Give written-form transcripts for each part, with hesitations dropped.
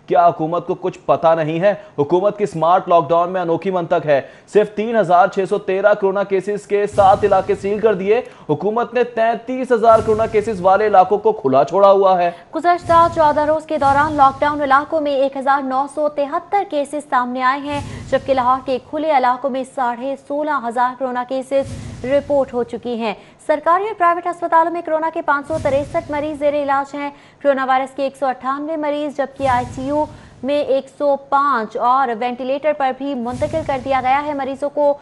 क्या हुकूमत को कुछ पता नहीं है? हुकूमत की स्मार्ट लॉकडाउन में अनोखी मंतक है। सिर्फ 3613 कोरोना केसेस के 7 इलाके सील कर दिए। हुकूमत ने 33,000 कोरोना केसेस वाले इलाकों को खुला छोड़ा हुआ है। गुज़श्ता 14 रोज के दौरान लॉकडाउन इलाकों में 1973 केसेस सामने आए हैं, जबकि लाहौर के खुले इलाकों में 16,500 कोरोना केसेस रिपोर्ट हो चुकी हैं। सरकारी और प्राइवेट अस्पतालों में कोरोना के 563 मरीज जेर इलाज हैं। कोरोना वायरस के 198 मरीज, जबकि आईसीयू में 105 और वेंटिलेटर पर भी मुंतकिल कर दिया गया है मरीजों को।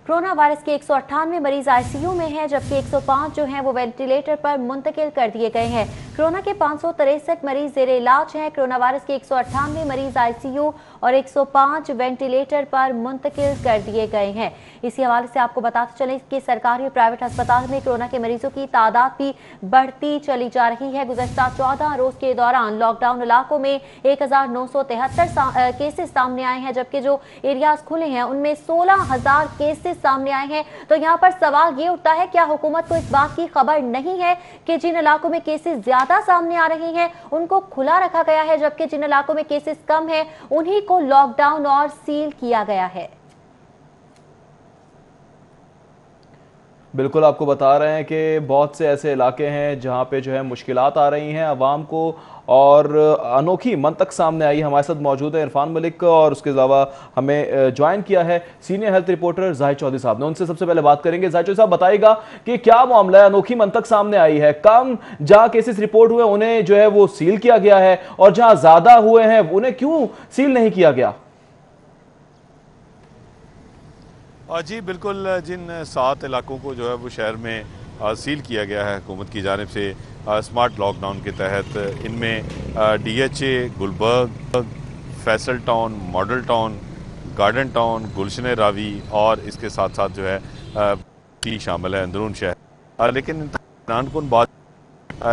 कोरोना वायरस के 198 मरीज आईसीयू में हैं, जबकि 105 जो हैं वो वेंटिलेटर पर मुंतकिल कर दिए गए हैं। कोरोना के 563 मरीज जेर इलाज हैं। कोरोना वायरस के 198 मरीज आईसीयू और 105 वेंटिलेटर पर मुंतकिल कर दिए गए हैं। इसी हवाले से आपको बताते चलें कि सरकारी और प्राइवेट अस्पताल में कोरोना के मरीजों की तादाद भी बढ़ती चली जा रही है। गुज़श्ता 14 रोज के दौरान लॉकडाउन इलाकों में 1973 केसेस सामने आए हैं, जबकि जो एरियाज खुले हैं उनमें 16,000 केसेस सामने आए हैं। तो यहाँ पर सवाल ये उठता है, क्या हुकूमत को इस बात की खबर नहीं है कि जिन इलाकों में केसेस ज्यादा सामने आ रहे हैं उनको खुला रखा गया है, जबकि जिन इलाकों में केसेस कम है उन्हीं को लॉकडाउन और सील किया गया है? बिल्कुल आपको बता रहे हैं कि बहुत से ऐसे इलाके हैं जहां पे जो है मुश्किलात आ रही हैं अवाम को, और अनोखी मंतक सामने आई। हमारे साथ मौजूद है इरफान मलिक, और उसके अलावा हमें ज्वाइन किया है senior health reporter Zahid Chaudhry साहब ने। उनसे सबसे पहले बात करेंगे। जाहिद चौधरी साहब, बताइएगा कि क्या मामला है? अनोखी मंतक सामने आई है। कम जहां केसेस रिपोर्ट हुए उन्हें जो है वो सील किया गया है, और जहां ज्यादा हुए हैं उन्हें क्यों सील नहीं किया गया? जी बिल्कुल, जिन 7 इलाकों को जो है वो शहर में सील किया गया है हुकूमत की जानिब से स्मार्ट लॉकडाउन के तहत, इनमें DHA, Gulberg, Faisal town, model town, garden town, Gulshan Ravi और इसके साथ साथ जो है भी शामिल है अंदरून शहर। लेकिन हैरानकुन बात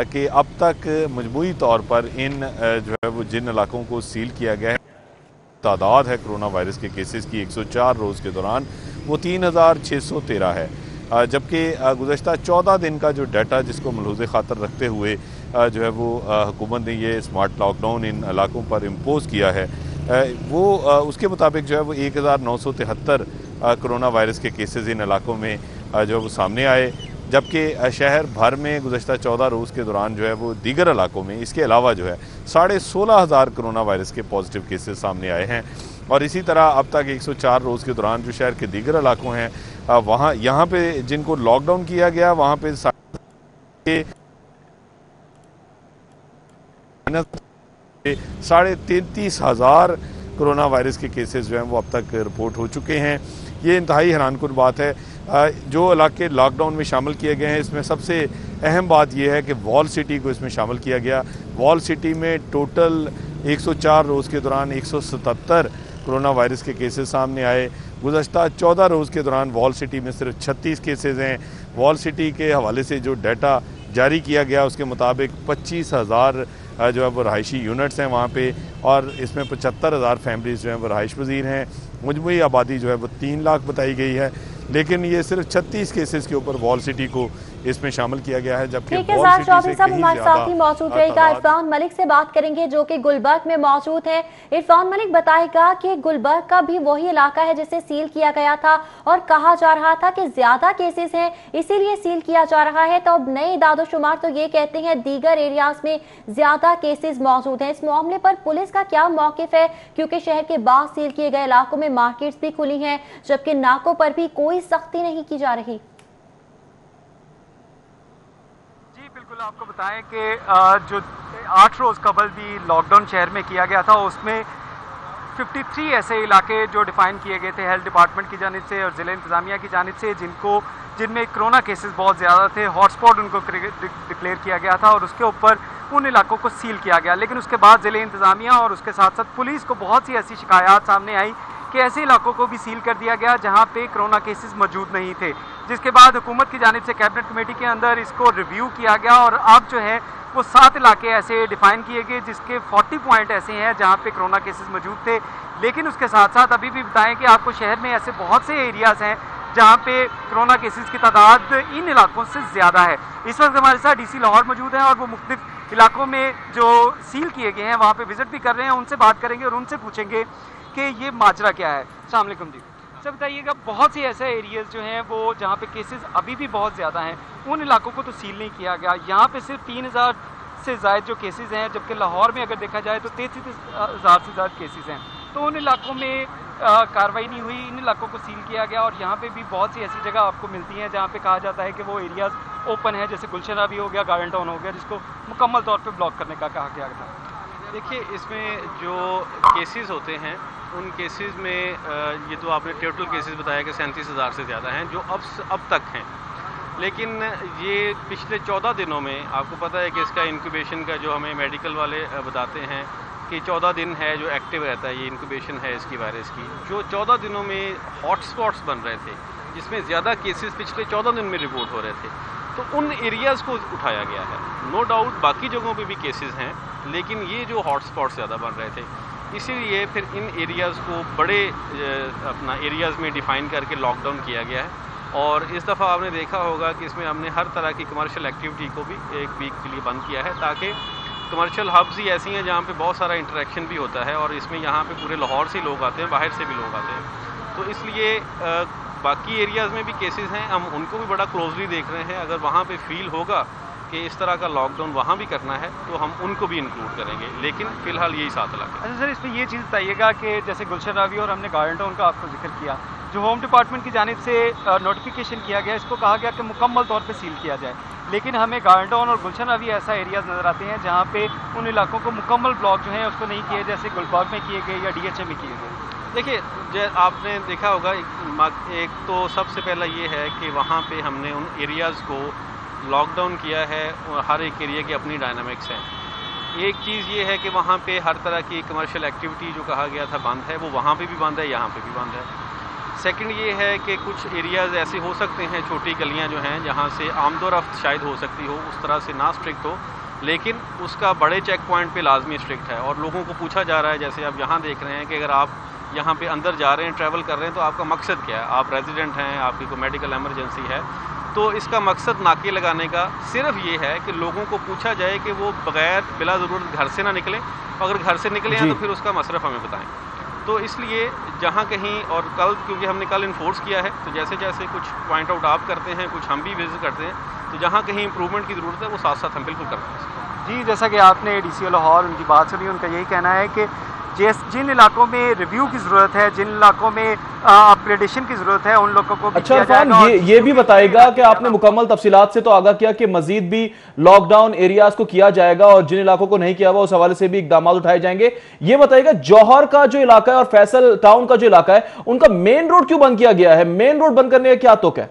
कि अब तक मजमूई तौर पर इन जो है वो जिन इलाकों को सील किया गया है, तादाद है कोरोना वायरस के केसेस की 104 रोज़ के दौरान वो 3613 है, जबकि गुज़श्ता 14 दिन का जो डाटा जिसको मलहूज़े खातर रखते हुए जो है वो हुकूमत ने ये स्मार्ट लॉकडाउन इन इलाकों पर इम्पोज़ किया है, वो उसके मुताबिक जो है वो 1973 कोरोना वायरस के केसेस इन इलाकों में जो है वो सामने आए, जबकि शहर भर में गुज़श्ता 14 रोज़ के दौरान जो है वो दीगर इलाकों में इसके अलावा जो है 16,500 कोरोना वायरस के पॉजिटिव केसेस सामने आए हैं। और इसी तरह अब तक 104 रोज़ के दौरान जो शहर के दीगर इलाकों हैं वहाँ यहाँ पे जिनको लॉकडाउन किया गया वहाँ पे 33,500 कोरोना वायरस के केसेस जो हैं वो अब तक रिपोर्ट हो चुके हैं। ये इंतहाई हैरानकुन बात है। जो इलाके लॉकडाउन में शामिल किए गए हैं इसमें सबसे अहम बात यह है कि वॉल सिटी को इसमें शामिल किया गया। वॉल सिटी में टोटल 104 रोज़ के दौरान 177 कोरोना वायरस के केसेस सामने आए। गुज़श्ता 14 रोज़ के दौरान वॉल सिटी में सिर्फ 36 केसेस हैं। वॉल सिटी के हवाले से जो डाटा जारी किया गया उसके मुताबिक 25,000 जो है वो रहायशी यूनिट्स हैं वहाँ पे, और इसमें 75,000 फैमिलीज़ जो हैं वो रहाइश पज़ीर हैं। मजमूई आबादी जो है वो 3 लाख बताई गई है, लेकिन ये सिर्फ 36 केसेस के ऊपर वॉल सिटी को इसमें शामिल किया गया है, जबकि जाहिद चौधरी साहब हमारे साथ ही मौजूद रहेगा। इरफान मलिक से बात करेंगे जो कि गुलबर्ग में मौजूद है। इरफान मलिक, बताएगा कि गुलबर्ग का भी वही इलाका है जिसे सील किया गया था, और कहा जा रहा था कि ज्यादा केसेस हैं इसीलिए सील किया जा रहा है, तो अब नए दादोशुमार तो ये कहते हैं दीगर एरियाज में ज्यादा केसेस मौजूद हैं। इस मामले पर पुलिस का क्या मौकिफ है, क्योंकि शहर के बाद सील किए गए इलाकों में मार्केट्स भी खुली हैं, जबकि नाकों पर भी कोई सख्ती नहीं की जा रही? बिल्कुल, आपको बताएं कि जो 8 रोज़ कबल भी लॉकडाउन शहर में किया गया था उसमें 53 ऐसे इलाके जो डिफाइन किए गए थे हेल्थ डिपार्टमेंट की जानिब से और ज़िला इंतज़ामिया की जानिब से जिनमें कोरोना केसेस बहुत ज़्यादा थे, हॉटस्पॉट उनको डिक्लेयर किया गया था और उसके ऊपर उन इलाकों को सील किया गया। लेकिन उसके बाद ज़िला इंतज़ामिया और उसके साथ साथ पुलिस को बहुत सी ऐसी शिकायत सामने आई कि ऐसे इलाकों को भी सील कर दिया गया जहाँ पे कोरोना केसेस मौजूद नहीं थे, जिसके बाद हुकूमत की जानिब से कैबिनेट कमेटी के अंदर इसको रिव्यू किया गया और अब जो है वो 7 इलाके ऐसे डिफाइन किए गए जिसके 40 पॉइंट ऐसे हैं जहाँ पे कोरोना केसेस मौजूद थे। लेकिन उसके साथ साथ अभी भी बताएं कि आपको शहर में ऐसे बहुत से एरियाज़ हैं जहाँ पे कोरोना केसेस की तादाद इन इलाकों से ज़्यादा है। इस वक्त हमारे साथ DC लाहौर मौजूद है और वो मुख्तलिफ इलाकों में जो सील किए गए हैं वहाँ पे विजिट भी कर रहे हैं, उनसे बात करेंगे और उनसे पूछेंगे कि ये माजरा क्या है। अस्सलाम वालेकुम जी। सर बताइएगा, बहुत से ऐसे एरियाज़ जो हैं वो जहाँ पे केसेस अभी भी बहुत ज़्यादा हैं, उन इलाकों को तो सील नहीं किया गया। यहाँ पे सिर्फ 3000 से ज़ायद जो केसेस हैं, जबकि लाहौर में अगर देखा जाए तो 33,000 से ज़्यादा केसेस हैं। तो उन इलाकों में कार्रवाई नहीं हुई, इन इलाकों को सील किया गया। और यहाँ पे भी बहुत सी ऐसी जगह आपको मिलती हैं जहाँ पे कहा जाता है कि वो एरियाज़ ओपन है, जैसे गुलशन अभी हो गया, गार्डन टाउन हो गया, जिसको मुकम्मल तौर पे ब्लॉक करने का कहा गया था। देखिए, इसमें जो केसेस होते हैं उन केसेस में ये तो आपने टोटल केसेस बताया कि 37,000 से ज़्यादा हैं जो अब तक हैं, लेकिन ये पिछले 14 दिनों में आपको पता है कि इसका इंक्यूबेशन का जो हमें मेडिकल वाले बताते हैं कि 14 दिन है जो एक्टिव रहता है, ये इंक्यूबेशन है इसकी वायरस की। जो 14 दिनों में हॉटस्पॉट्स बन रहे थे जिसमें ज़्यादा केसेस पिछले 14 दिन में रिपोर्ट हो रहे थे, तो उन एरियाज़ को उठाया गया है। नो डाउट बाकी जगहों पे भी केसेस हैं, लेकिन ये जो हॉटस्पॉट्स ज़्यादा बन रहे थे, इसीलिए फिर इन एरियाज़ को बड़े अपना एरियाज़ में डिफ़ाइन करके लॉकडाउन किया गया है। और इस दफ़ा आपने देखा होगा कि इसमें हमने हर तरह की कमर्शियल एक्टिविटी को भी एक वीक के लिए बंद किया है, ताकि कमर्शियल हब्स ही ऐसी हैं जहाँ पे बहुत सारा इंटरेक्शन भी होता है, और इसमें यहाँ पे पूरे लाहौर से लोग आते हैं, बाहर से भी लोग आते हैं। तो इसलिए बाकी एरियाज़ में भी केसेस हैं, हम उनको भी बड़ा क्लोजली देख रहे हैं। अगर वहाँ पे फील होगा कि इस तरह का लॉकडाउन वहाँ भी करना है तो हम उनको भी इंक्लूड करेंगे, लेकिन फ़िलहाल यही 7 इलाके। अच्छा सर, इसमें ये चीज़ बताइएगा कि जैसे गुलशन रावी और हमने गार्डन टाउन का आपको जिक्र किया, जो होम डिपार्टमेंट की जानिब से नोटिफिकेशन किया गया, इसको कहा गया कि मुकम्मल तौर पे सील किया जाए, लेकिन हमें गार्डन टाउन और गुलशन रावी ऐसा एरियाज़ नज़र आते हैं जहाँ पे उन इलाकों को मुकम्मल ब्लॉक जो है उसको नहीं किए, जैसे गुलबाग में किए गए या DHA में किए गए। देखिए, आपने देखा होगा, एक तो सबसे पहला ये है कि वहाँ पे हमने उन एरियाज़ को लॉकडाउन किया है और हर एक एरिया की अपनी डायनामिक्स हैं। एक चीज़ ये है कि वहाँ पे हर तरह की कमर्शियल एक्टिविटी जो कहा गया था बंद है, वो वहाँ पे भी बंद है, यहाँ पे भी बंद है। सेकंड ये है कि कुछ एरियाज़ ऐसे हो सकते हैं, छोटी गलियाँ जो हैं जहाँ से आमदोरफ्त शायद हो सकती हो, उस तरह से ना स्ट्रिक्ट हो, लेकिन उसका बड़े चेक पॉइंट पे लाजमी स्ट्रिक्ट है। और लोगों को पूछा जा रहा है, जैसे आप यहाँ देख रहे हैं कि अगर आप यहाँ पे अंदर जा रहे हैं, ट्रैवल कर रहे हैं, तो आपका मकसद क्या है, आप रेजिडेंट हैं, आपकी कोई मेडिकल एमरजेंसी है, तो इसका मकसद नाके लगाने का सिर्फ ये है कि लोगों को पूछा जाए कि वो बगैर बिला ज़रूरत घर से ना निकलें, अगर घर से निकले हैं तो फिर उसका मसरफ़ हमें बताएं। तो इसलिए जहाँ कहीं, और कल क्योंकि हमने कल इन्फोर्स किया है, तो जैसे जैसे कुछ पॉइंट आउट आप करते हैं, कुछ हम भी विजिट करते हैं, तो जहाँ कहीं इंप्रूवमेंट की ज़रूरत है वो साथ साथ हम बिल्कुल करते हैं। जी, जैसा कि आपने DCO लाहौर उनकी बात सुनी, उनका यही कहना है कि जिन इलाकों में रिव्यू की ज़रूरत है, जिन इलाकों में अपग्रेडेशन की ज़रूरत है, उन लोगों को भी अच्छा इरफान, ये भी बताएगा कि आपने मुकम्मल तफसीलात से तो आगाह किया कि मजीद भी लॉकडाउन एरियाज को किया जाएगा और जिन इलाकों को नहीं किया हुआ उस हवाले से भी इकदाम उठाए जाएंगे। ये बताइएगा, जौहर का जो इलाका है और फैसल टाउन का जो इलाका है, उनका मेन रोड क्यों बंद किया गया है? मेन रोड बंद करने का क्या तुक है?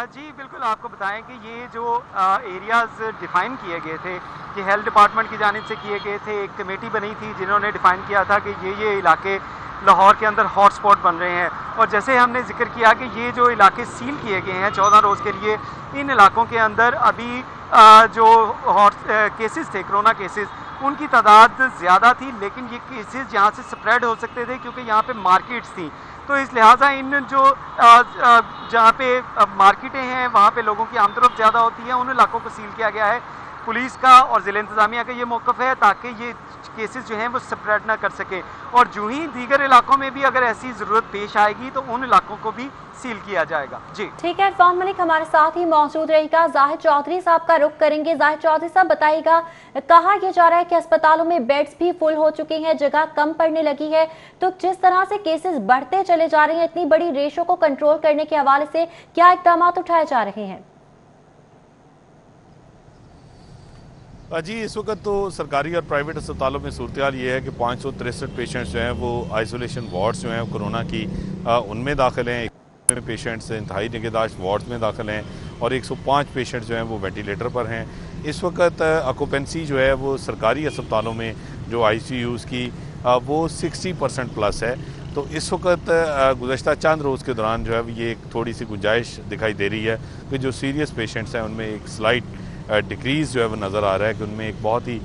जी बिल्कुल, आपको बताएं कि ये जो एरियाज़ डिफ़ाइन किए गए थे, ये हेल्थ डिपार्टमेंट की जानिब से किए गए थे। एक कमेटी बनी थी जिन्होंने डिफ़ाइन किया था कि ये इलाके लाहौर के अंदर हॉटस्पॉट बन रहे हैं। और जैसे हमने जिक्र किया कि ये जो इलाके सील किए गए हैं 14 रोज़ के लिए, इन इलाकों के अंदर अभी जो केसेस थे, कोरोना केसेस, उनकी तादाद ज़्यादा थी, लेकिन ये केसेस यहाँ से स्प्रेड हो सकते थे क्योंकि यहाँ पे मार्केट्स थी। तो इस लिहाजा इन जो जहाँ पे मार्केटें हैं वहाँ पे लोगों की आमदरफ्त ज़्यादा होती है, उन इलाकों को सील किया गया है। पुलिस का और ज़िला इंतज़ामिया का ये मौक़िफ़ है ताकि ये केसेस जो हैं वो स्प्रेड ना कर सके, और जो ही दीगर इलाकों में भी अगर ऐसी ज़रूरत पेश आएगी तो उन इलाकों को भी सील किया जाएगा। जी ठीक है, इरफान मलिक हमारे साथ ही मौजूद रहेगा। जाहिद चौधरी साहब का रुख करेंगे। जाहिद चौधरी साहब बताइएगा, कहा यह जा रहा है कि अस्पतालों में बेड्स भी फुल हो चुके हैं, जगह कम पड़ने लगी है, तो जिस तरह से केसेस बढ़ते चले जा रहे हैं, इतनी बड़ी रेशो को कंट्रोल करने के हवाले से क्या इक़दाम उठाए जा रहे हैं? जी, इस वक्त तो सरकारी और प्राइवेट अस्पतालों में सूरत हाल ये है कि 563 पेशेंट्स जो हैं वो आइसोलेशन वार्ड्स जो हैं कोरोना की उनमें दाखिल हैं, पेशेंट्स इंतहाई निगहदाश्त वार्ड्स में दाखिल हैं और 105 पेशेंट्स जो हैं वो वेंटिलेटर पर हैं। इस वक्त ऑक्यूपेंसी जो है वो सरकारी अस्पतालों में जो ICUs की वो 60% प्लस है। तो इस वक्त गुज़श्ता चंद रोज़ के दौरान जो है ये एक थोड़ी सी गुंजाइश दिखाई दे रही है कि जो सीरियस पेशेंट्स हैं उनमें एक स्लाइट डिक्रीज़ जो है वो नज़र आ रहा है कि उनमें एक बहुत ही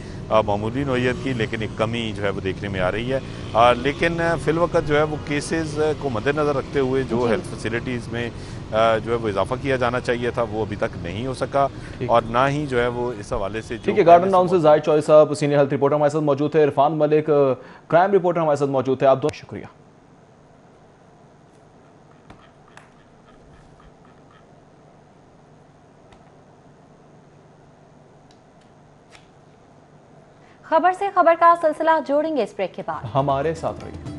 मामूली नौइयत की, लेकिन एक कमी जो है वो देखने में आ रही है। लेकिन फिलवक्त जो है वो केसेस को मद्देनज़र रखते हुए जो हेल्थ फैसिलिटीज़ में जो है वो इजाफा किया जाना चाहिए था वो अभी तक नहीं हो सका, और ना ही जो है वो इस हवाले से ठीक है। गार्डन टाउन से जाहिद चौधरी साहब सीनियर हेल्थ रिपोर्टर हमारे साथ मौजूद है, इरफान मलिक क्राइम रिपोर्टर हमारे साथ मौजूद है। आप दोनों शुक्रिया। खबर से खबर का सिलसिला जोड़ेंगे इस ब्रेक के बाद, हमारे साथ रहिए।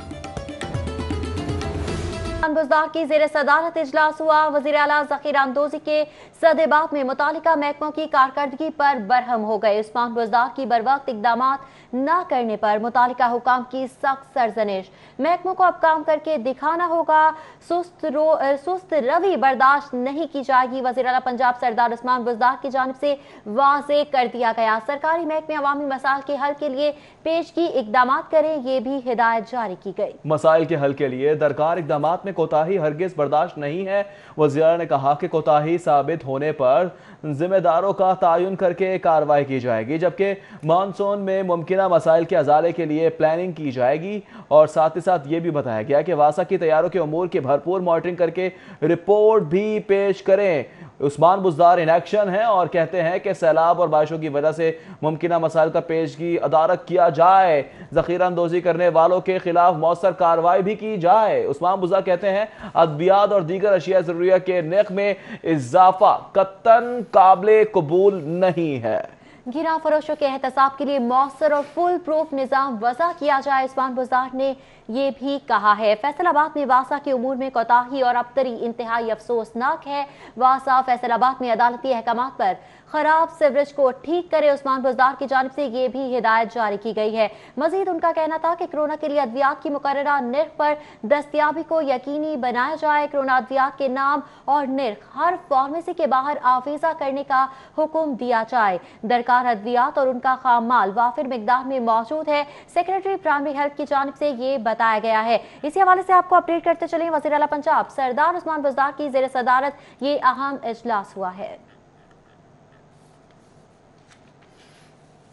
बुज़दार की जेर सदारत इजलास हुआ। वज़ीर आला ज़ख़ीर अंदोज़ी के सदेबात में मुतालिका महकमों की कारकर्दगी पर बरहम हो गए। उस्मान बुज़दार की बरवक्त इक़दामात न करने पर मुतालिका हुकाम की सख्त सरजनिश। महकमों को अब काम करके दिखाना होगा, सुस्त रवि बर्दाश्त नहीं की जाएगी। वज़ीर आला पंजाब सरदार उस्मान बुज़दार की जानिब से वाज़े कर दिया गया। सरकारी महकमे अवामी मसाइल के हल के लिए पेशगी इक़दामात करें, ये भी हिदायत जारी की गई। मसाइल के हल के लिए दरकार इक़दामात में कोताही हरगिज़ बर्दाश्त नहीं है। वज़ीर ने कहा कि कोताही साबित होने पर जिम्मेदारों का तयन करके कार्रवाई की जाएगी, जबकि मानसून में मुमकिना मसाइल के अजाले के लिए प्लानिंग की जाएगी। और साथ ही साथ ये भी बताया गया कि वासा की तैयारों के उमूर की भरपूर मॉनिटरिंग करके रिपोर्ट भी पेश करें। उस्मान बुज़दार इन एक्शन हैं और कहते हैं कि सैलाब और बारिशों की वजह से मुमकिना मसाइल का पेशगी अदारक किया जाए, ज़ख़ीरा अंदोज़ी करने वालों के खिलाफ मौसर कार्रवाई भी की जाए। उस्मान बुज़दार कहते हैं अद्वियात और दीगर अशिया ज़रूरिया के नर्ख में इजाफा कतन काबिल कबूल नहीं है। गिरा फरोशों के एहतसाब के लिए मौसर और फुल प्रूफ निज़ाम वज़ा किया जाए, उस्मान बुज़दार ने ये भी कहा है। फैसलाबाद में वासा के उमूर में कोताही और अबतरी इंतहाई अफसोसनाक है। वासा फैसलाबाद में अदालती अहकामात पर खराब सीवरेज को ठीक करे, उस्मान बुज़दार की जानिब से ये भी हिदायत जारी की गई है। मजीद उनका कहना था कि कोरोना के लिए अद्वियात की मुकर्ररा निर्ख पर दस्तयाबी को यकीनी बनाया जाए। कोरोना अद्वियात के नाम और निर्ख हर फार्मेसी के बाहर आफिजा करने का हुक्म दिया जाए। दरकार अद्वियात और उनका खाम माल वाफिर मिकदार में मौजूद है। सेक्रेटरी प्राइमरी हेल्थ की जानिब से ये बताया गया है। इसी हवाले से आपको अपडेट करते चलें। वज़ीर आला पंजाब सरदार उस्मान बुज़दार की जेर सदारत ये अहम इजलास हुआ है।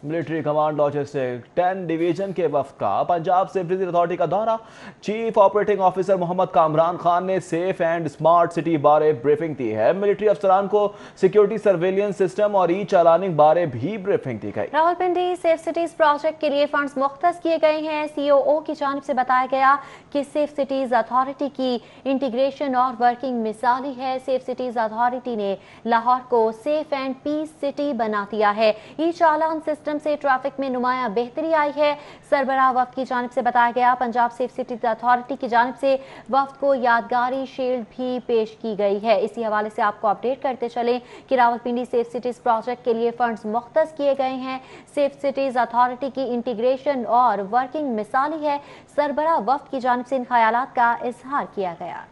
मिलिट्री कमांड लॉजिस्टिक 10 डिवीजन के वफ्द का पंजाब सेफ्टी अथॉरिटी का दौरा। Chief operating officer Mohammad Kamran Khan ने सेफ एंड स्मार्ट सिटी बारे ब्रीफिंग दी है। मिलिट्री अफसरान को सिक्योरिटी सर्वेलेंस सिस्टम और ई चालानिंग बारे भी ब्रीफिंग दी गई। रावलपिंडी सेफ सिटीज प्रोजेक्ट के लिए फंड्स मुख्तस किए गए हैं। सीओओ की जानिब से बताया गया कि सेफ सिटीज अथॉरिटी की इंटीग्रेशन और वर्किंग मिसाली है। सेफ सिटीज अथॉरिटी ने लाहौर को सेफ एंड पीस सिटी बना दिया है। ई चालान सिस्टम से ट्रैफिक में नुमाया बेहतरी आई है। सरबराह वफ्द की जानिब से बताया गया। पंजाब सेफ सिटीज अथॉरिटी की जानिब से वफ्द को यादगारी शील्ड भी पेश की गई है। इसी हवाले से आपको अपडेट करते चलें कि रावलपिंडी सेफ सिटीज प्रोजेक्ट के लिए फंड्स मुख्तस किए गए हैं। सेफ सिटीज अथॉरिटी की इंटीग्रेशन और वर्किंग मिसाली है। सरबराह वफ्द की जानिब से इन ख्यालात का इजहार किया गया।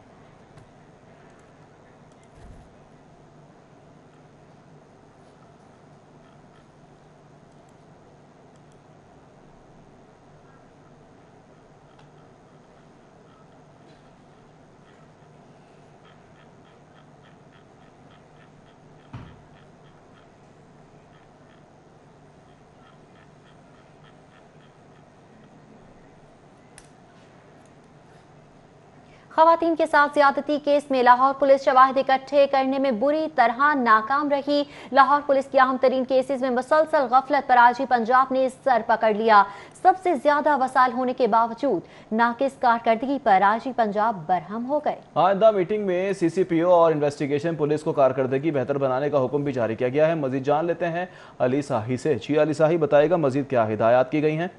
खवातीन के साथ ज्यादती केस में लाहौर पुलिस शवाहिद इकट्ठे करने में बुरी तरह नाकाम रही। लाहौर पुलिस की अहम तरीन केसेस में मुसलसल गफलत पर आईजी पंजाब ने सर पकड़ लिया। सबसे ज्यादा वसाइल होने के बावजूद नाकिस कारकर्दगी पर आईजी पंजाब बरहम हो गए। आइंदा मीटिंग में सीसीपीओ और इन्वेस्टिगेशन पुलिस को कारकर्दगी बेहतर बनाने का हुक्म भी जारी किया गया है। मजीद जान लेते हैं अली साही से। जी अली साही, बताएगा मजीद क्या हिदायत की गई हैं?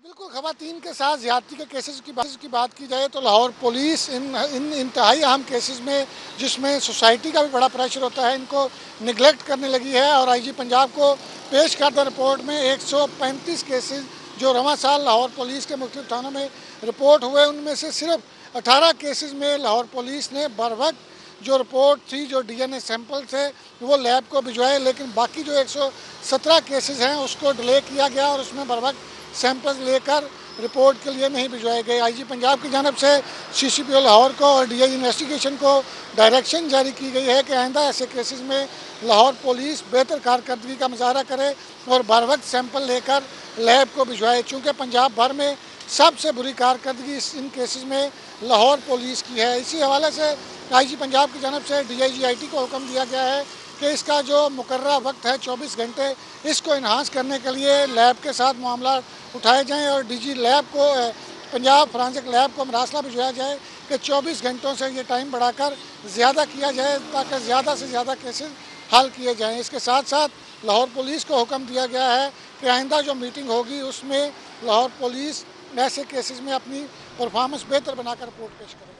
बिल्कुल, खवातीन के साथ ज्यादती के केसेस की बात की जाए तो लाहौर पुलिस इन इंतहाई अहम केसेस में, जिसमें सोसाइटी का भी बड़ा प्रेशर होता है, इनको निगलेक्ट करने लगी है। और आईजी पंजाब को पेश करदा रिपोर्ट में 135 केसेस जो रवां साल लाहौर पुलिस के मुख्तलिफ थानों में रिपोर्ट हुए, उनमें से सिर्फ 18 केसेस में लाहौर पुलिस ने बर वक्त जो रिपोर्ट थी, जो DNA सैंपल थे, वो लैब को भिजवाए। लेकिन बाकी जो 117 केसेस हैं उसको डिले किया गया और उसमें बर वक्त सैंपल्स लेकर रिपोर्ट के लिए नहीं भिजवाए गए। आईजी पंजाब की जानब से CCPO लाहौर को और DI इन्वेस्टिगेशन को डायरेक्शन जारी की गई है कि आइंदा ऐसे केसेस में लाहौर पुलिस बेहतर कारकर्दगी का मुजाहरा करे और बर वक्त सैंपल लेकर लैब को भिजवाए। चूँकि पंजाब भर में सबसे बुरी कारकर्दगी इन केसेस में लाहौर पुलिस की है। इसी हवाले से IG पंजाब की जानब से DIG IT को हुक्म दिया गया है कि इसका जो मुकर्ररा वक्त है 24 घंटे, इसको इन्हांस करने के लिए लैब के साथ मामला उठाए जाएं और DG लैब को पंजाब फॉरेंसिक लैब को मरासला भिजवाया जाए कि 24 घंटों से ये टाइम बढ़ाकर ज़्यादा किया जाए ताकि ज़्यादा से ज़्यादा केसेस हल किए जाएं। इसके साथ साथ लाहौर पुलिस को हुक्म दिया गया है कि आइंदा जो मीटिंग होगी उसमें लाहौर पुलिस ऐसे केसेस में अपनी परफॉर्मेंस बेहतर बनाकर रिपोर्ट पेश करेगा।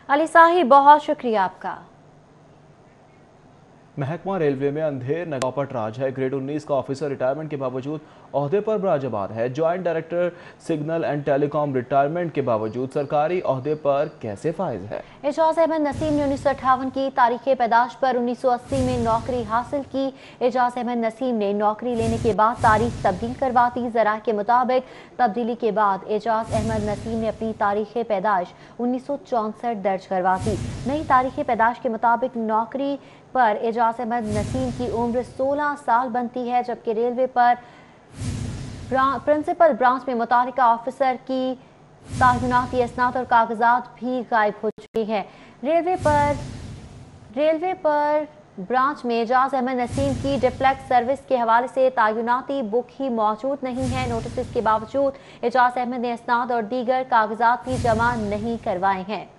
अली साहिब, बहुत शुक्रिया आपका। महकमा रेलवे में अंधेर नगापट राज है। ग्रेड 19 का ऑफिसर रिटायरमेंट के बावजूद ओहदे पर बराजमान है। Joint director signal and telecom retirement के बावजूद सरकारी ओहदे पर कैसे फाइज है। एजाज अहमद नसीम ने 1958 की तारीख पैदाश पर 1980 में नौकरी हासिल की। एजाज अहमद नसीम ने नौकरी लेने के बाद तारीख तब्दील करवा दी। ज़रा के मुताबिक तब्दीली के बाद एजाज अहमद नसीम ने अपनी तारीख पैदाश 1964 दर्ज करवा दी। नई तारीख पैदाश के मुताबिक नौकरी पर एजाज अहमद नसीम की उम्र 16 साल बनती है, जबकि रेलवे पर प्रिंसिपल ब्रांच में मुतालिका ऑफिसर की तायुनाती इसनाद और कागजात भी गायब हो चुके हैं। रेलवे पर ब्रांच में एजाज अहमद नसीम की डिफ्लेक्स सर्विस के हवाले से तायुनाती बुक ही मौजूद नहीं है। नोटिस के बावजूद एजाज अहमद ने इसनाद और दीगर कागजात भी जमा नहीं करवाए हैं।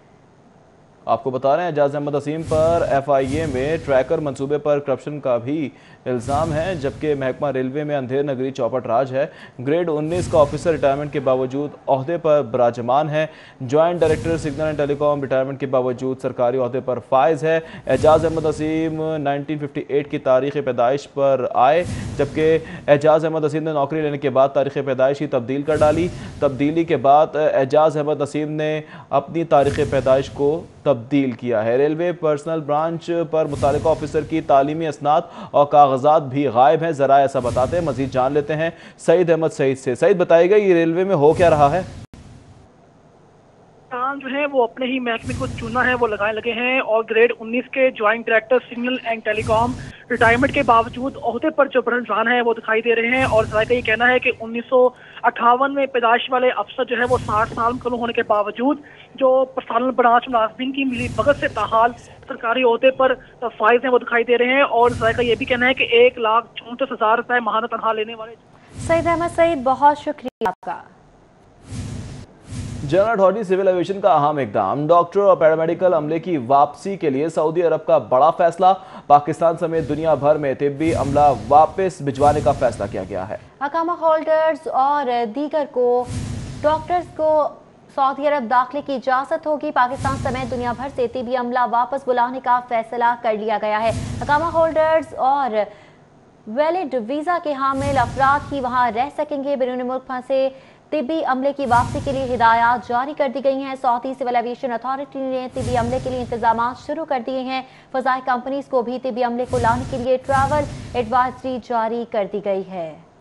आपको बता रहे हैं एजाज अहमद नसीम पर FIA में ट्रैकर मंसूबे पर करप्शन का भी इल्ज़ाम है, जबकि महकमा रेलवे में अंधेर नगरी चौपट राज है। ग्रेड 19 का ऑफिसर रिटायरमेंट के बावजूद ओहदे पर बराजमान है। Joint director signal and telecom retirement के बावजूद सरकारी ओहदे पर फाइज है। एजाज अहमद नसीम 1958 की तारीख़ पैदाइश पर आए, जबकि एजाज अहमद नसीम ने नौकरी लेने के बाद तारीख़ पैदाइश ही तब्दील कर डाली। तब्दीली के बाद एजाज अहमद नसीम ने अपनी तारीख़ पैदाइश को तब्दील किया है। रेलवे पर्सनल ब्रांच पर मुतालिका ऑफिसर की तालीमी असनाद और कागजात भी गायब हैं। जरा ऐसा बताते हैं, मजीद जान लेते हैं सईद अहमद सईद से। सईद, बताइएगा ये रेलवे में हो क्या रहा है? जो है वो अपने ही महकमे को चुना है वो लगाए लगे हैं और ग्रेड 19 के joint director signal and telecom retirement के बावजूद ओहदे पर जो बराजमान है वो दिखाई दे रहे हैं। और का ये कहना है कि 1958 में पैदाइश वाले अफसर जो है वो 60 साल मुकम्मल होने के बावजूद जो पर्सनल ब्रांच मुलाजिमीन की मिली भगत से ताहाल सरकारी ओहदे पर फाइज हैं वो दिखाई दे रहे हैं। और का ये भी कहना है कि 1,34,000 रुपए माहाना तनख्वाह लेने वाले। सईद अहमद सईद, बहुत शुक्रिया आपका। जनरल अथॉरिटी सिविल एविएशन का अहम इकदाम। डॉक्टर और पैरामेडिकल अमले की वापसी के लिए सऊदी अरब का बड़ा फैसला। पाकिस्तान समेत दुनिया भर में तिब्बी अमला वापस भिजवाने का फैसला किया गया है। अकामा होल्डर्स और दीगर को डॉक्टर्स को सऊदी अरब दाखिले की इजाजत होगी। पाकिस्तान समेत दुनिया भर से तिब्बी अमला वापस बुलाने का फैसला कर लिया गया है। अकामा होल्डर्स और वैलिड वीजा के हामिल अफराद ही वहां रह सकेंगे। बैरून मुल्क फंसे तिब्बी अमले की वापसी के लिए हिदायत जारी कर दी गई हैं। सऊदी सिविल एविएशन अथॉरिटी ने तिब्बी अमले के लिए इंतजाम शुरू कर दिए हैं। फजाई कंपनीज को भी तिब्बी अमले को लाने के लिए ट्रैवल एडवाइजरी जारी कर दी गई है।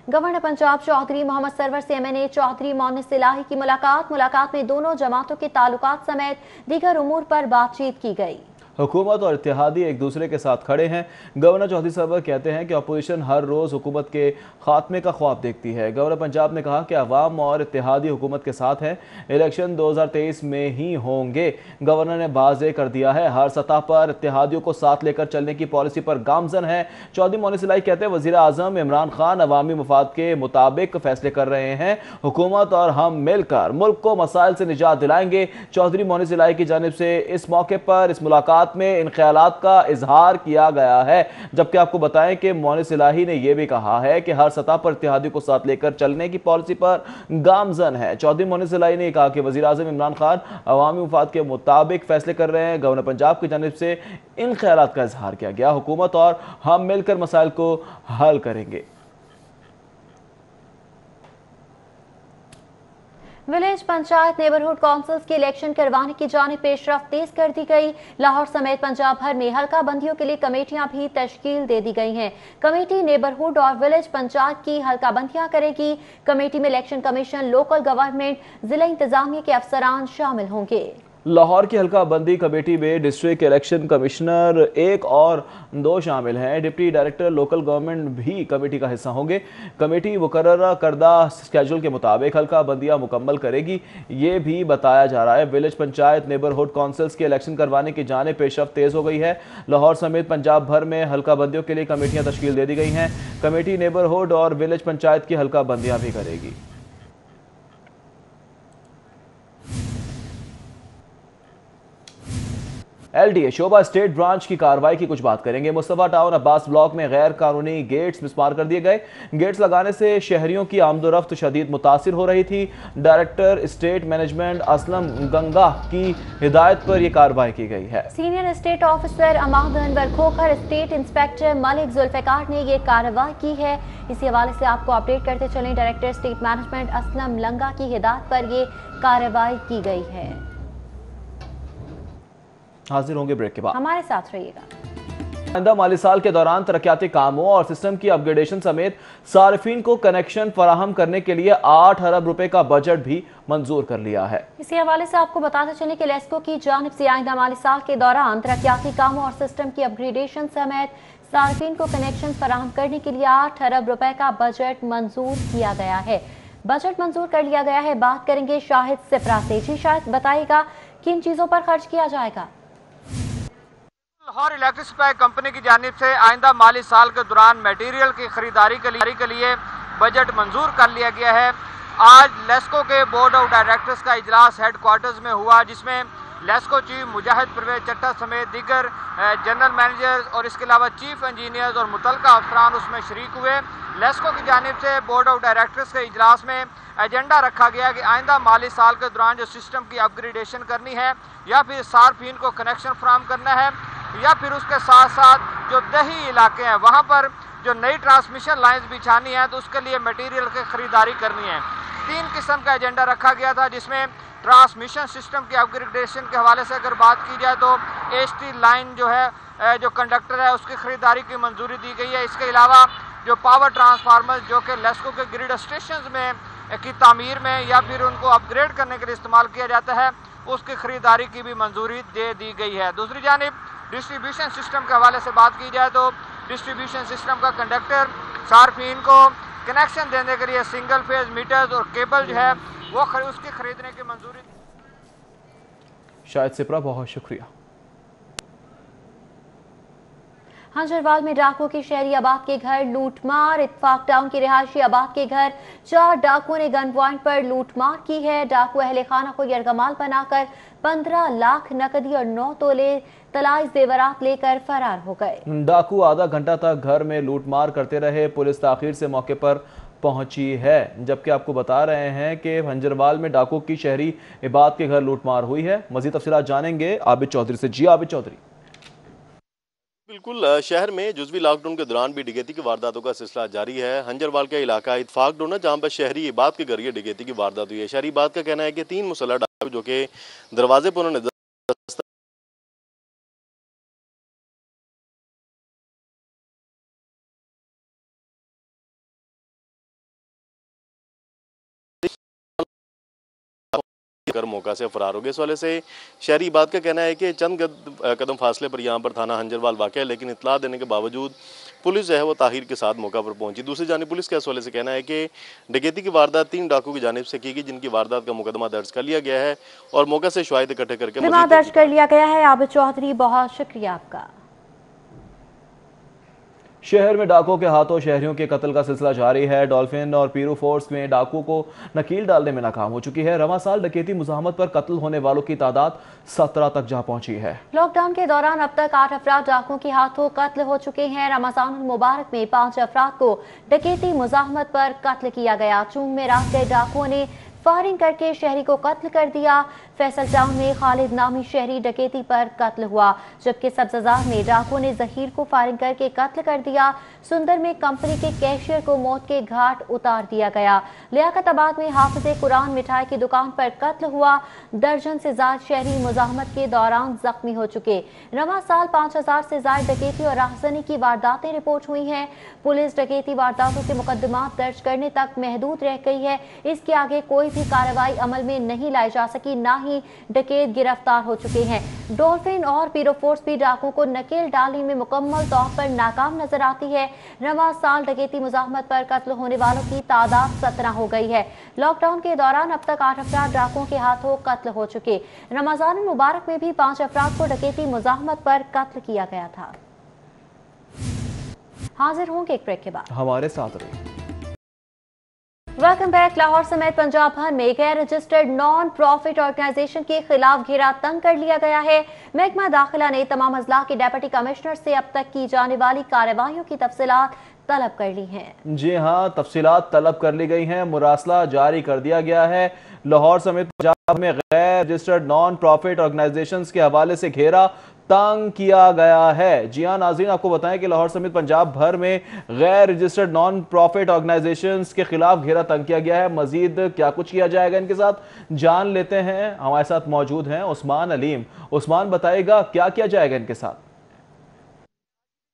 गवर्नर पंजाब चौधरी मोहम्मद सरवर से MNA चौधरी मोनिस इलाही की मुलाकात में दोनों जमातों के ताल्लुकात समेत दीगर उमूर पर बातचीत की गई। हुकूमत और इत्तेहादी एक दूसरे के साथ खड़े हैं। गवर्नर चौधरी सरवर कहते हैं कि अपोजिशन हर रोज़ हुकूमत के खात्मे का ख्वाब देखती है। गवर्नर पंजाब ने कहा कि अवाम और इत्तेहादी हुकूमत के साथ हैं। इलेक्शन 2023 में ही होंगे। गवर्नर ने वाज़ेह कर दिया है, हर सतह पर इत्तेहादियों को साथ लेकर चलने की पॉलिसी पर गामजन है। चौधरी मोनिस इलाही कहते हैं वज़ीर आज़म इमरान खान अवामी मफाद के मुताबिक फैसले कर रहे हैं। हुकूमत और हम मिलकर मुल्क को मसाइल से निजात दिलाएंगे। चौधरी मोनिस इलाही की जानिब से इस मौके पर इस मुलाकात में इन ख्यालात का इजहार किया गया है। जबकि आपको बताएं कि मोनिस इलाही ने यह भी कहा है कि हर सतह पर इत्तेहादियों को साथ लेकर चलने की पॉलिसी पर गामजन है। चौधरी मोनिस इलाही ने कहा कि वज़ीर आज़म इमरान खान अवामी मुफाद के मुताबिक फैसले कर रहे हैं। गवर्नर पंजाब की जानिब से इन ख्यालात का इजहार किया गया। हुकूमत और हम मिलकर मसाइल को हल करेंगे। विलेज पंचायत नेबरहुड काउंसिल्स के इलेक्शन करवाने की जानिब पेशरफ्त तेज कर दी गई। लाहौर समेत पंजाब भर में हल्का बंदियों के लिए कमेटियां भी तश्कील दे दी गई हैं। कमेटी नेबरहुड और विलेज पंचायत की हल्का बंदियां करेगी। कमेटी में इलेक्शन कमीशन, लोकल गवर्नमेंट, जिला इंतजामिया के अफसरान शामिल होंगे। लाहौर की हल्का बंदी कमेटी में डिस्ट्रिक्ट इलेक्शन कमिश्नर 1 और 2 शामिल हैं। डिप्टी डायरेक्टर लोकल गवर्नमेंट भी कमेटी का हिस्सा होंगे। कमेटी मुकर्रर करदा स्केड्यूल के मुताबिक हल्का बंदियां मुकम्मल करेगी। ये भी बताया जा रहा है विलेज पंचायत नेबरहुड काउंसिल्स के इलेक्शन करवाने की जानिब पेशरफ्त तेज हो गई है। लाहौर समेत पंजाब भर में हल्का बंदियों के लिए कमेटियां तश्कील दे दी गई हैं। कमेटी नेबरहुड और विलेज पंचायत की हल्का बंदियां भी करेगी। LDA शोभा स्टेट ब्रांच की कार्रवाई की कुछ बात करेंगे। मुस्तफा टाउन अब्बास ब्लॉक में गैर कानूनी गेट्स मिसमार कर दिए गए। गेट्स लगाने से शहरियों की आमदोरफ्त शदीद मुतासिर हो रही थी। Director state management Aslam Ganga की हिदायत पर यह कार्रवाई की गई है। Senior state officer Amad Anwar Khokhar, state inspector Malik Zulfiqar ने यह कार्रवाई की है। इसी हवाले से आपको अपडेट करते चलें। डायरेक्टर स्टेट मैनेजमेंट असलम लंगा की हिदायत पर यह कार्रवाई की गई है। हाजिर होंगे ब्रेक के बाद, हमारे साथ रहिएगा। आइंदा माली साल के दौरान तरक्याती कामों और सिस्टम की अपग्रेडेशन समेत सार्फिन को कनेक्शन फराहम करने के लिए 8 अरब रुपए का बजट भी मंजूर कर लिया है। इसी हवाले से आपको बताते चले कि लेस्को की जानिब से आइंदा माली साल के दौरान तरक्याती कामों और सिस्टम की अपग्रेडेशन समेत सार्फिन को कनेक्शन फराहम करने के लिए 8 अरब रुपए का बजट मंजूर किया गया है। बजट मंजूर कर लिया गया है। बात करेंगे शाहिद सिपरा से। जी शाहिद, बताइएगा किन चीजों पर खर्च किया जाएगा? लाहौर इलेक्ट्रिक सप्लाई कंपनी की जानिब से आइंदा माली साल के दौरान मटेरियल की खरीदारी के लिए बजट मंजूर कर लिया गया है। आज लेस्को के बोर्ड ऑफ डायरेक्टर्स का इजलास हेडक्वार्टर्स में हुआ, जिसमें लेस्को चीफ मुजाहिद परवेज चट्टा समेत दीगर जनरल मैनेजर्स और इसके अलावा चीफ इंजीनियर्स और मुतलका अफसरान उसमें शरीक हुए। लेस्को की जानिब से बोर्ड ऑफ डायरेक्टर्स के इजलास में एजेंडा रखा गया कि आइंदा माली साल के दौरान जो सिस्टम की अपग्रेडेशन करनी है या फिर सार्फिन को कनेक्शन फराहम करना है या फिर उसके साथ साथ जो दही इलाके हैं वहाँ पर जो नई ट्रांसमिशन लाइन्स बिछानी है तो उसके लिए मटेरियल की खरीदारी करनी है। 3 किस्म का एजेंडा रखा गया था, जिसमें ट्रांसमिशन सिस्टम की अपग्रेडेशन के हवाले से अगर बात की जाए तो HT लाइन जो है जो कंडक्टर है उसकी खरीदारी की मंजूरी दी गई है। इसके अलावा जो पावर ट्रांसफार्मर जो कि लेस्को के ग्रिड स्टेशन में की तामीर में या फिर उनको अपग्रेड करने के लिए इस्तेमाल किया जाता है उसकी खरीदारी की भी मंजूरी दे दी गई है। दूसरी जानिब डिस्ट्रीब्यूशन सिस्टम के हवाले से बात की जाए तो डिस्ट्रीब्यूशन सिस्टम का कंडक्टर सार्फिन को कनेक्शन देने के लिए सिंगल फेज मीटर्स और केबल जो है वो उसकी खरीदने की मंजूरी। शायद सिपरा, बहुत शुक्रिया। हंजरवाल में डाकुओं की शहरी आबाद के घर लूटमार। इत्तफाक टाउन के रिहायशी आबाद के घर 4 डाकुओं ने गन पॉइंट पर लूटमार की है। डाकू अहले खाना को यरगमाल बनाकर 15 लाख नकदी और 9 तोले तलाश जेवरात लेकर फरार हो गए। डाकू आधा घंटा तक घर में लूटमार करते रहे। पुलिस ताखीर से मौके पर पहुंची है, जबकि आपको बता रहे हैं कि हंजरवाल में डाकू की शहरी इबाद के घर लूटमार हुई है। मजीद तफसीलात जानेंगे आबिद चौधरी से। जी आबिद चौधरी। बिल्कुल, शहर में जुज़वी लॉकडाउन के दौरान भी डकैती की वारदातों का सिलसिला जारी है। हंजरवाल का इलाका इत्तफाक डोना जहाँ पर शहरी इबाद के घर ये डकैती की वारदात हुई है। शहरी इबाद का कहना है कि 3 मुसल्लह डाकू जो कि दरवाजे पर उन्होंने कर मौका से फरार हो गए। इस वाले से शहरी इबाद का कहना है कि चंद कदम फासले पर यहाँ पर थाना हंजरवाल वाक़ है, लेकिन इतला देने के बावजूद पुलिस जो है वो ताहिर के साथ मौका पर पहुंची। दूसरी जानिब पुलिस के इस वाले से कहना है कि डकैती की वारदात 3 डाकू की जानिब से की गई, जिनकी वारदात का मुकदमा दर्ज कर लिया गया है और मौके से शवाहिद इकट्ठे करके दर्ज कर लिया गया है। आबिद चौधरी, बहुत शुक्रिया आपका। शहर में डाकुओं के हाथों शहरियों के कत्ल का सिलसिला जारी है। डॉल्फिन और पीरू फोर्स में डाकुओं को नकील डालने में नाकाम हो चुकी है। रवां साल डकैती मुजाहमत पर कत्ल होने वालों की तादाद 17 तक जा पहुंची है। लॉकडाउन के दौरान अब तक 8 अफराद डाकुओं के हाथों कत्ल हो चुके हैं। रमजान मुबारक में 5 अफराद को डकैती मुजाहमत पर कत्ल किया गया। चूंग में रात गए डाकुओं ने फायरिंग करके शहरी को कत्ल कर दिया। फैसल टाउन में खालिद नामी शहरी डकैती पर कत्ल हुआ, जबकि सब्जाजार में डाकुओं ने जहीर को फायरिंग करके कत्ल कर दिया। सुंदर में कंपनी के कैशियर को मौत के घाट उतार दिया गया। लियाकताबाद में हाफिज़े कुरान मिठाई की दुकान पर कत्ल हुआ। दर्जन से ज्यादा शहरी मुजाहमत के दौरान जख्मी हो चुके। रवा साल 5000 से ज्यादा डकैती और राहजनी की वारदातें रिपोर्ट हुई हैं। पुलिस डकैती वारदातों के मुकदमा दर्ज करने तक महदूद रह गई है। इसके आगे कोई भी कार्रवाई अमल में नहीं लाई जा सकी, ना ही डकैत गिरफ्तार हो चुके हैं। डॉल्फिन और पीरोफोर्स भी डाकुओं को नकेल डालने में मुकम्मल तौर पर नाकाम नजर आती है। रवा साल डकैती मुजाहमत पर कत्ल होने वालों की तादाद 17 हो गई है। लॉकडाउन के दौरान अब तक 8 अफराद डाकुओं के हाथों कत्ल हो चुके। रमजान मुबारक में भी 5 अफराद को डकैती मुजाहमत पर कत्ल किया गया था। हाजिर होंगे एक ब्रेक के बाद, हमारे साथ रहिए। Welcome back. लाहौर समेत पंजाब भर में गैर रजिस्टर्ड नॉन प्रॉफिट ऑर्गेनाइजेशन के खिलाफ घेरा तंग कर लिया गया है। महकमा दाखिला ने तमाम अजला के डिप्टी कमिश्नर से अब तक की जाने वाली कार्रवाइयों की तफसीलात तलब कर ली हैं। जी हाँ, तफसीलात तलब कर ली गई हैं। मुरासला जारी कर दिया गया है। लाहौर समेत पंजाब में गैर रजिस्टर्ड नॉन प्रॉफिट ऑर्गेनाइजेशंस के हवाले से घेरा तंग किया गया है। जी हाँ नाज़रीन, आपको बताएं कि लाहौर समेत पंजाब भर में गैर रजिस्टर्ड नॉन प्रॉफिट ऑर्गेनाइजेशंस के खिलाफ घेरा तंग किया गया है। मजीद क्या कुछ किया जाएगा इनके साथ, जान लेते हैं। हमारे साथ मौजूद हैं उस्मान अलीम। उस्मान, बताएगा क्या किया जाएगा इनके साथ?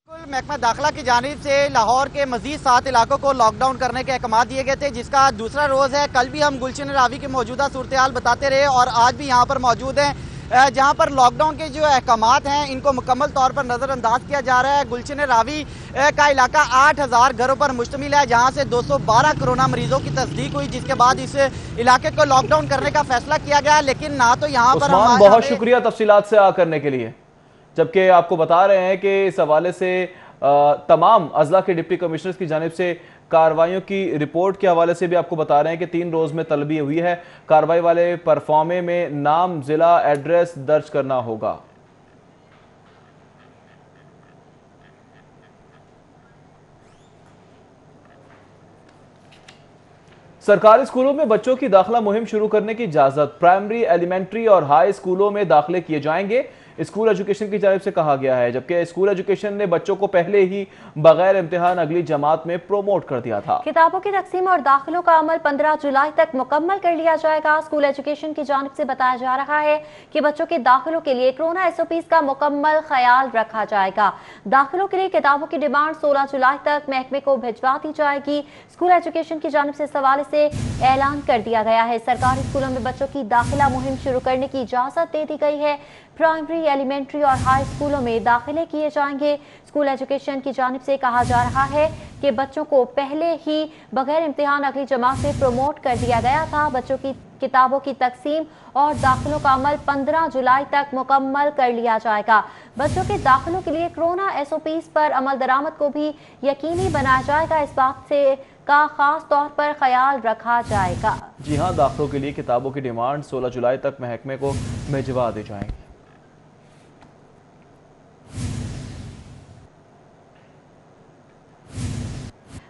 महकमा दाखिला की जानिब से लाहौर के मजीद 7 इलाकों को लॉकडाउन करने के अहकाम दिए गए थे, जिसका दूसरा रोज है। कल भी हम गुलशन रावी की मौजूदा सूरत हाल बताते रहे और आज भी यहाँ पर मौजूद हैं, जहाँ पर लॉकडाउन के जो अहकाम हैं इनको मुकम्मल तौर पर नज़रअंदाज किया जा रहा है। गुलशन रावी का इलाका 8000 घरों पर मुश्तमिल है, जहाँ से 212 कोरोना मरीजों की तस्दीक हुई, जिसके बाद इस इलाके को लॉकडाउन करने का फैसला किया गया। लेकिन ना तो यहाँ पर बहुत शुक्रिया तफसीलात से आ करने के लिए। जबकि आपको बता रहे हैं कि इस हवाले से तमाम अजला के डिप्टी कमिश्नर्स की जानिब से कार्रवाइयों की रिपोर्ट के हवाले से भी आपको बता रहे हैं कि 3 रोज में तलबी हुई है। कार्रवाई वाले परफॉर्मे में नाम, जिला, एड्रेस दर्ज करना होगा। सरकारी स्कूलों में बच्चों की दाखिला मुहिम शुरू करने की इजाजत। प्राइमरी, एलिमेंट्री और हाई स्कूलों में दाखिले किए जाएंगे, स्कूल एजुकेशन की जानिब से कहा गया है। जबकि स्कूल एजुकेशन ने बच्चों को पहले ही बगैर इम्तिहान अगली जमात में प्रोमोट कर दिया था। किताबों की तकसीम और दाखिलों का अमल 15 जुलाई तक मुकम्मल कर लिया जाएगा। स्कूल एजुकेशन की जानिब से बताया जा रहा है कि बच्चों के दाखिलों के लिए कोरोना SOPs का मुकम्मल ख्याल रखा जाएगा। दाखिलों के लिए किताबों की डिमांड 16 जुलाई तक महकमे को भिजवा दी जाएगी। स्कूल एजुकेशन की जानिब से इस हवाले से ऐलान कर दिया गया है। सरकारी स्कूलों में बच्चों की दाखिला मुहिम शुरू करने की इजाजत दे दी गई है। प्राइमरी, एलिमेंट्री और हाई स्कूलों में दाखिले किए जाएंगे। स्कूल एजुकेशन की जानिब से कहा जा रहा है कि बच्चों को पहले ही बगैर इम्तिहान अगली जमात में प्रमोट कर दिया गया था। बच्चों की किताबों की तकसीम और दाखिलों का अमल 15 जुलाई तक मुकम्मल कर लिया जाएगा। बच्चों के दाखिलों के लिए कोरोना SOPs पर अमल दरामद को भी यकीनी बनाया जाएगा। इस बात से का खास तौर पर ख्याल रखा जाएगा। जी हाँ, दाखिलों के लिए किताबों की डिमांड 16 जुलाई तक महकमे को भिजवा दी जाएंगी।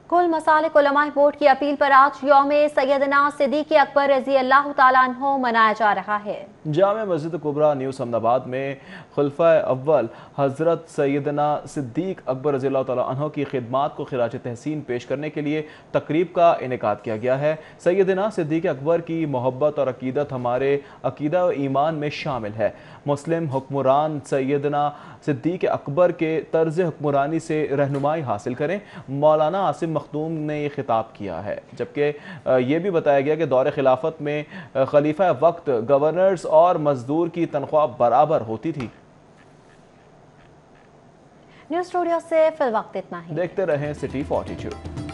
कुल मसालिक उलमाए बोर्ड की अपील पर आज यौम सैयदना सिद्दीक़ अकबर रज़ी अल्लाह तआला अन्हु मनाया जा रहा है। जामे मस्जिद कुबरा न्यू अहमदाबाद में खुलफा अव्वल हज़रत सैयदना सिद्दीक़ अकबर रज़ी अल्लाह तआला अन्हु की खिदमात को खिराज तहसीन पेश करने के लिए तकरीब का इनेकाद किया गया है। सैयदना सिद्दीक़ अकबर की मोहब्बत और अकीदत हमारे अकीदा व ईमान में शामिल है। मुस्लिम हुक्मरान सैयदना सिद्दीक़ अकबर के तर्ज हुक्मरानी से रहनुमाई हासिल करें, मौलाना आसिम मखदूम ने ये खिताब किया है। जबकि ये भी बताया गया कि दौरे खिलाफत में खलीफा वक्त गवर्नर्स और मजदूर की तनख्वाह बराबर होती थी। न्यूज़ स्टूडियो से फिल वक्त इतना ही। देखते रहें सिटी 42।